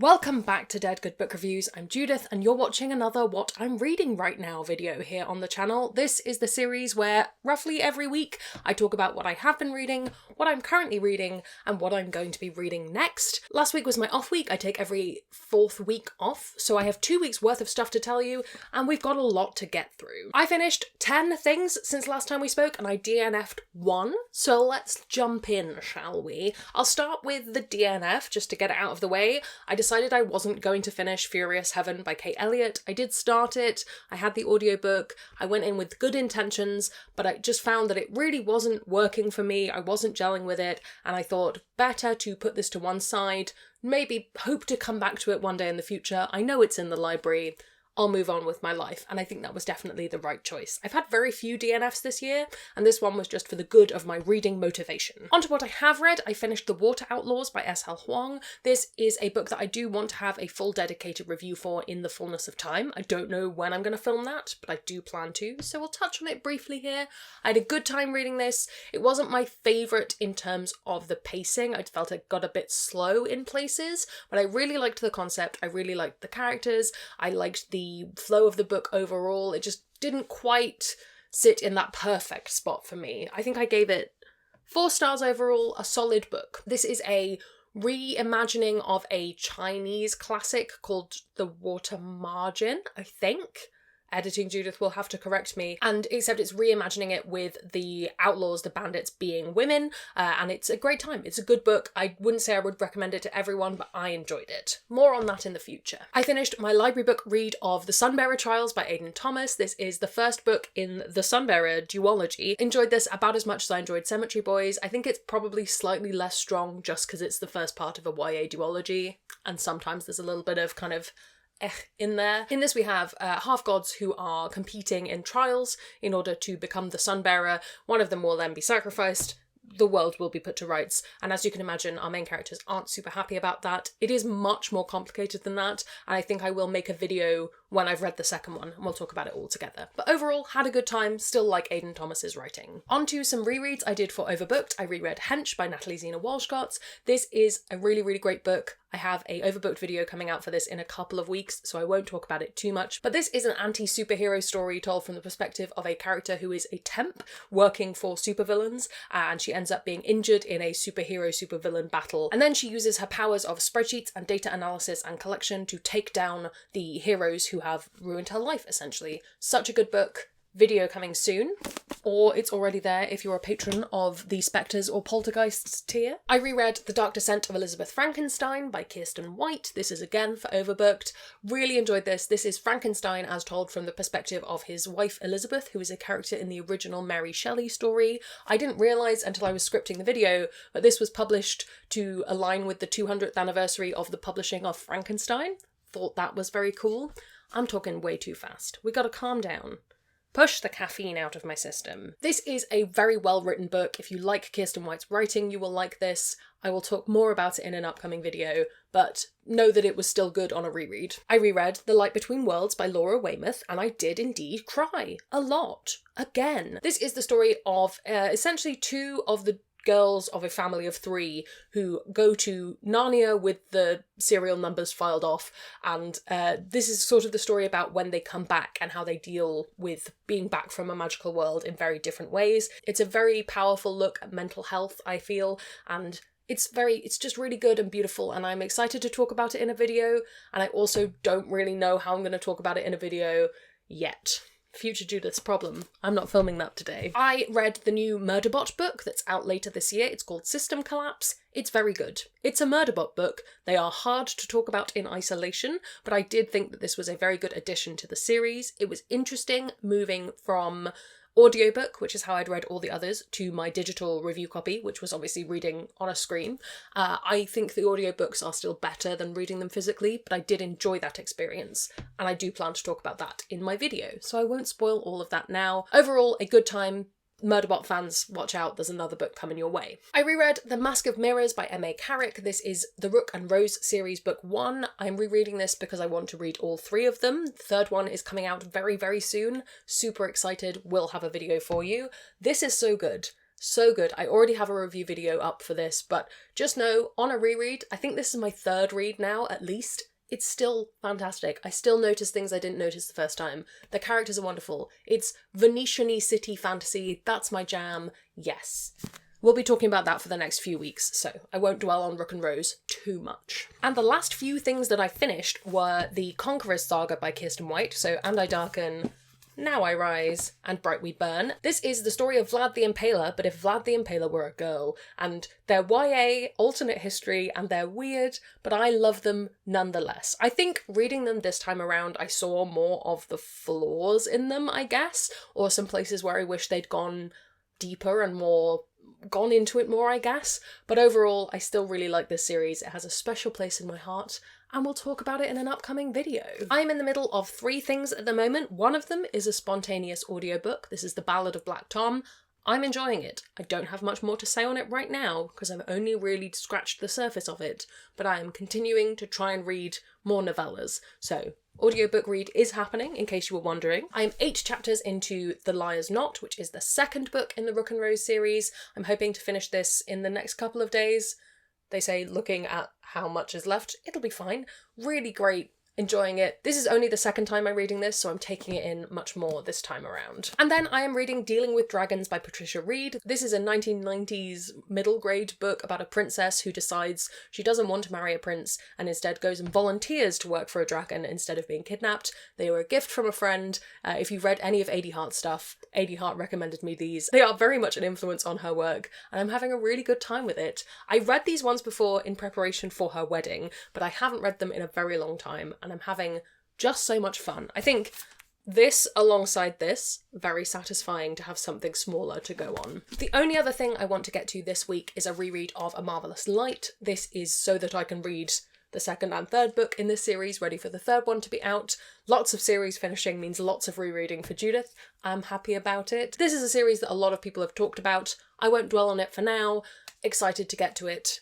Welcome back to Dead Good Book Reviews. I'm Judith and you're watching another What I'm Reading Right Now video here on the channel. This is the series where roughly every week I talk about what I have been reading, what I'm currently reading, and what I'm going to be reading next. Last week was my off week. I take every fourth week off, so I have 2 weeks worth of stuff to tell you, and we've got a lot to get through. I finished 10 things since last time we spoke and I DNF'd 1, so let's jump in, shall we? I'll start with the DNF just to get it out of the way. I decided I wasn't going to finish Furious Heaven by Kate Elliott. I did start it, I had the audiobook, I went in with good intentions, but I just found that it really wasn't working for me, I wasn't gelling with it, and I thought better to put this to one side, maybe hope to come back to it one day in the future. I know it's in the library, I'll move on with my life, and I think that was definitely the right choice. I've had very few DNFs this year, and this one was just for the good of my reading motivation. On to what I have read. I finished The Water Outlaws by S.L. Huang. This is a book that I do want to have a full dedicated review for in the fullness of time. I don't know when I'm going to film that, but I do plan to, so we'll touch on it briefly here. I had a good time reading this. It wasn't my favourite in terms of the pacing. I felt it got a bit slow in places, but I really liked the concept, I really liked the characters, I liked the flow of the book overall. It just didn't quite sit in that perfect spot for me. I think I gave it 4 stars overall, a solid book. This is a reimagining of a Chinese classic called The Water Margin, I think. Editing Judith will have to correct me, and except it's reimagining it with the outlaws, the bandits being women, and it's a great time. It's a good book. I wouldn't say I would recommend it to everyone, but I enjoyed it. More on that in the future. I finished my library book read of The Sunbearer Trials by Aiden Thomas. This is the first book in the Sunbearer duology. Enjoyed this about as much as I enjoyed Cemetery Boys. I think it's probably slightly less strong just because it's the first part of a YA duology, and sometimes there's a little bit of kind of in there. In this we have half-gods who are competing in trials in order to become the Sunbearer. One of them will then be sacrificed, the world will be put to rights, and as you can imagine, our main characters aren't super happy about that. It is much more complicated than that, and I think I will make a video when I've read the second one, and we'll talk about it all together. But overall, had a good time, still like Aiden Thomas's writing. On to some rereads I did for Overbooked. I reread Hench by Natalie Zena Walshcott. This is a really, really great book. I have a Overbooked video coming out for this in a couple of weeks, so I won't talk about it too much. But this is an anti-superhero story told from the perspective of a character who is a temp working for supervillains, and she ends up being injured in a superhero-supervillain battle. And then she uses her powers of spreadsheets and data analysis and collection to take down the heroes who have ruined her life, essentially. Such a good book. Video coming soon, or it's already there if you're a patron of the Spectres or Poltergeists tier. I reread The Dark Descent of Elizabeth Frankenstein by Kirsten White. This is again for Overbooked. Really enjoyed this. This is Frankenstein as told from the perspective of his wife Elizabeth, who is a character in the original Mary Shelley story. I didn't realise until I was scripting the video, but this was published to align with the 200th anniversary of the publishing of Frankenstein. Thought that was very cool. I'm talking way too fast. We gotta calm down. Push the caffeine out of my system. This is a very well-written book. If you like Kirsten White's writing, you will like this. I will talk more about it in an upcoming video, but know that it was still good on a reread. I reread The Light Between Worlds by Laura Weymouth, and I did indeed cry. A lot. Again. This is the story of essentially 2 of the girls of a family of 3 who go to Narnia with the serial numbers filed off, and this is sort of the story about when they come back and how they deal with being back from a magical world in very different ways. It's a very powerful look at mental health, I feel, and it's just really good and beautiful, and I'm excited to talk about it in a video, and I also don't really know how I'm going to talk about it in a video yet. Future Judith's problem. I'm not filming that today. I read the new Murderbot book that's out later this year. It's called System Collapse. It's very good. It's a Murderbot book. They are hard to talk about in isolation, but I did think that this was a very good addition to the series. It was interesting moving from audiobook, which is how I'd read all the others, to my digital review copy, which was obviously reading on a screen. I think the audiobooks are still better than reading them physically, but I did enjoy that experience, and I do plan to talk about that in my video, so I won't spoil all of that now. Overall, a good time. Murderbot fans, watch out, there's another book coming your way. I reread The Mask of Mirrors by M.A. Carrick. This is the Rook and Rose series book 1. I'm rereading this because I want to read all 3 of them. The third one is coming out very, very soon. Super excited, will have a video for you. This is so good. So good. I already have a review video up for this, but just know, on a reread, I think this is my third read now, at least, it's still fantastic. I still notice things I didn't notice the first time. The characters are wonderful. It's Venetian-y city fantasy. That's my jam. Yes. We'll be talking about that for the next few weeks, so I won't dwell on Rook and Rose too much. And the last few things that I finished were the Conqueror's Saga by Kirsten White, so And I Darken, Now I Rise, and Bright We Burn. This is the story of Vlad the Impaler, but if Vlad the Impaler were a girl, and they're YA, alternate history, and they're weird, but I love them nonetheless. I think reading them this time around, I saw more of the flaws in them, I guess, or some places where I wish they'd gone deeper and gone into it more, I guess. But overall, I still really like this series. It has a special place in my heart, and we'll talk about it in an upcoming video. I'm in the middle of 3 things at the moment. One of them is a spontaneous audiobook. This is The Ballad of Black Tom. I'm enjoying it. I don't have much more to say on it right now, because I've only really scratched the surface of it, but I am continuing to try and read more novellas. So, audiobook read is happening, in case you were wondering. I'm 8 chapters into The Liar's Knot, which is the second book in the Rook and Rose series. I'm hoping to finish this in the next couple of days. They say, looking at how much is left, it'll be fine. Really great. Enjoying it. This is only the second time I'm reading this, so I'm taking it in much more this time around. And then I am reading Dealing with Dragons by Patricia Reed. This is a 1990s middle grade book about a princess who decides she doesn't want to marry a prince and instead goes and volunteers to work for a dragon instead of being kidnapped. They were a gift from a friend. If you've read any of Adie Hart's stuff, Adie Hart recommended me these. They are very much an influence on her work, and I'm having a really good time with it. I read these once before in preparation for her wedding, but I haven't read them in a very long time, and I'm having just so much fun. I think this, alongside this, very satisfying to have something smaller to go on. The only other thing I want to get to this week is a reread of A Marvellous Light. This is so that I can read the second and third book in this series, ready for the third one to be out. Lots of series finishing means lots of rereading for Judith. I'm happy about it. This is a series that a lot of people have talked about. I won't dwell on it for now. Excited to get to it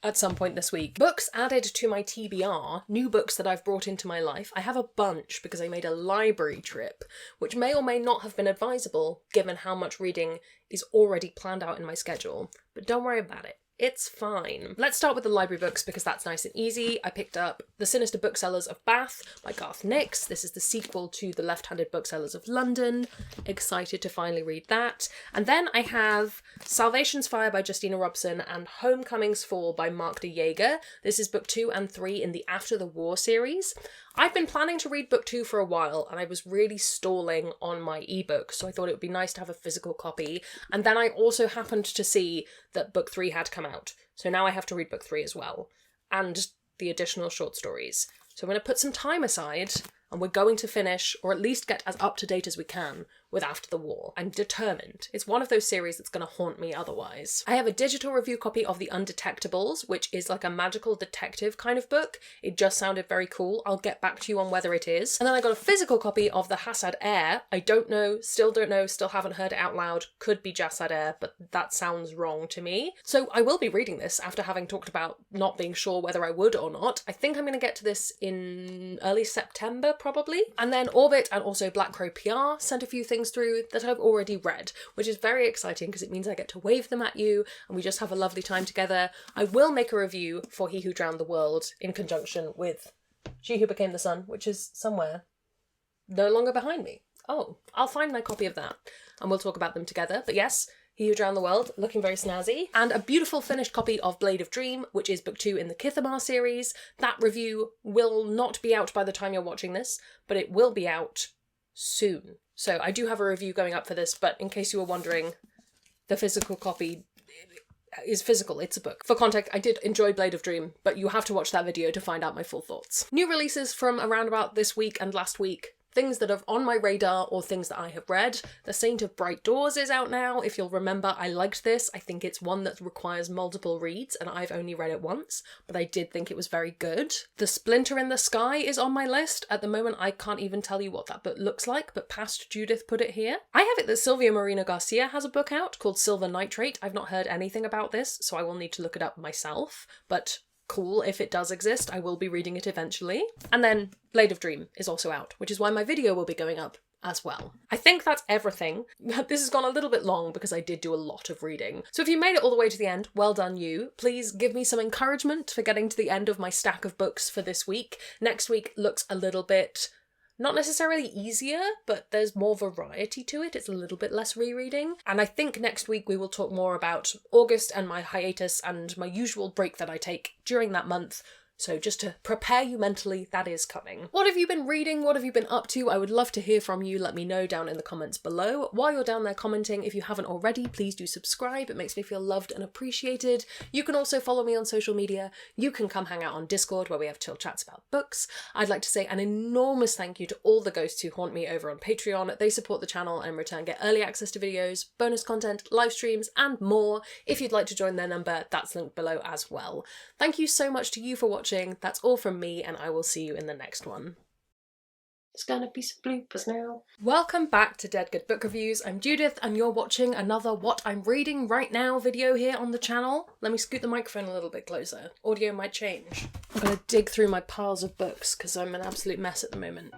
at some point this week. Books added to my TBR, new books that I've brought into my life. I have a bunch because I made a library trip, which may or may not have been advisable given how much reading is already planned out in my schedule. But don't worry about it. It's fine. Let's start with the library books because that's nice and easy. I picked up The Sinister Booksellers of Bath by Garth Nix. This is the sequel to The Left-Handed Booksellers of London. Excited to finally read that. And then I have Salvation's Fire by Justina Robson and Homecoming's Fall by Mark de Jager. This is book 2 and 3 in the After the War series. I've been planning to read book 2 for a while, and I was really stalling on my ebook, so I thought it would be nice to have a physical copy. And then I also happened to see that book 3 had come out, so now I have to read book 3 as well, and the additional short stories. So I'm going to put some time aside, and we're going to finish, or at least get as up to date as we can, with After the War. I'm determined. It's one of those series that's going to haunt me otherwise. I have a digital review copy of The Undetectables, which is like a magical detective kind of book. It just sounded very cool. I'll get back to you on whether it is. And then I got a physical copy of The Hassad Heir. I don't know, still haven't heard it out loud. Could be Jassad Heir, but that sounds wrong to me. So I will be reading this after having talked about not being sure whether I would or not. I think I'm going to get to this in early September, probably. And then Orbit and also Black Crow PR sent a few things through that I've already read, which is very exciting because it means I get to wave them at you and we just have a lovely time together. I will make a review for He Who Drowned the World in conjunction with She Who Became the Sun, which is somewhere no longer behind me. Oh, I'll find my copy of that and we'll talk about them together. But yes, He Who Drowned the World, looking very snazzy. And a beautiful finished copy of Blade of Dream, which is book 2 in the Kithamar series. That review will not be out by the time you're watching this, but it will be out soon. So I do have a review going up for this, but in case you were wondering, the physical copy is physical, it's a book. For context, I did enjoy Blade of Dream, but you have to watch that video to find out my full thoughts. New releases from around about this week and last week. Things that are on my radar or things that I have read. The Saint of Bright Doors is out now. If you'll remember, I liked this. I think it's one that requires multiple reads and I've only read it once, but I did think it was very good. The Splinter in the Sky is on my list. At the moment, I can't even tell you what that book looks like, but past Judith put it here. I have it that Sylvia Marina Garcia has a book out called Silver Nitrate. I've not heard anything about this, so I will need to look it up myself, but cool if it does exist. I will be reading it eventually. And then Blade of Dream is also out, which is why my video will be going up as well. I think that's everything. This has gone a little bit long because I did do a lot of reading. So if you made it all the way to the end, well done you. Please give me some encouragement for getting to the end of my stack of books for this week. Next week looks a little bit, not necessarily easier, but there's more variety to it. It's a little bit less rereading. And I think next week we will talk more about August and my hiatus and my usual break that I take during that month. So just to prepare you mentally, that is coming. What have you been reading? What have you been up to? I would love to hear from you. Let me know down in the comments below. While you're down there commenting, if you haven't already, please do subscribe. It makes me feel loved and appreciated. You can also follow me on social media. You can come hang out on Discord where we have chill chats about books. I'd like to say an enormous thank you to all the ghosts who haunt me over on Patreon. They support the channel and in return get early access to videos, bonus content, live streams, and more. If you'd like to join their number, that's linked below as well. Thank you so much to you for watching. That's all from me, and I will see you in the next one. There's gonna be some bloopers now. Welcome back to Dead Good Book Reviews. I'm Judith, and you're watching another What I'm Reading Right Now video here on the channel. Let me scoot the microphone a little bit closer. Audio might change. I'm gonna dig through my piles of books because I'm an absolute mess at the moment.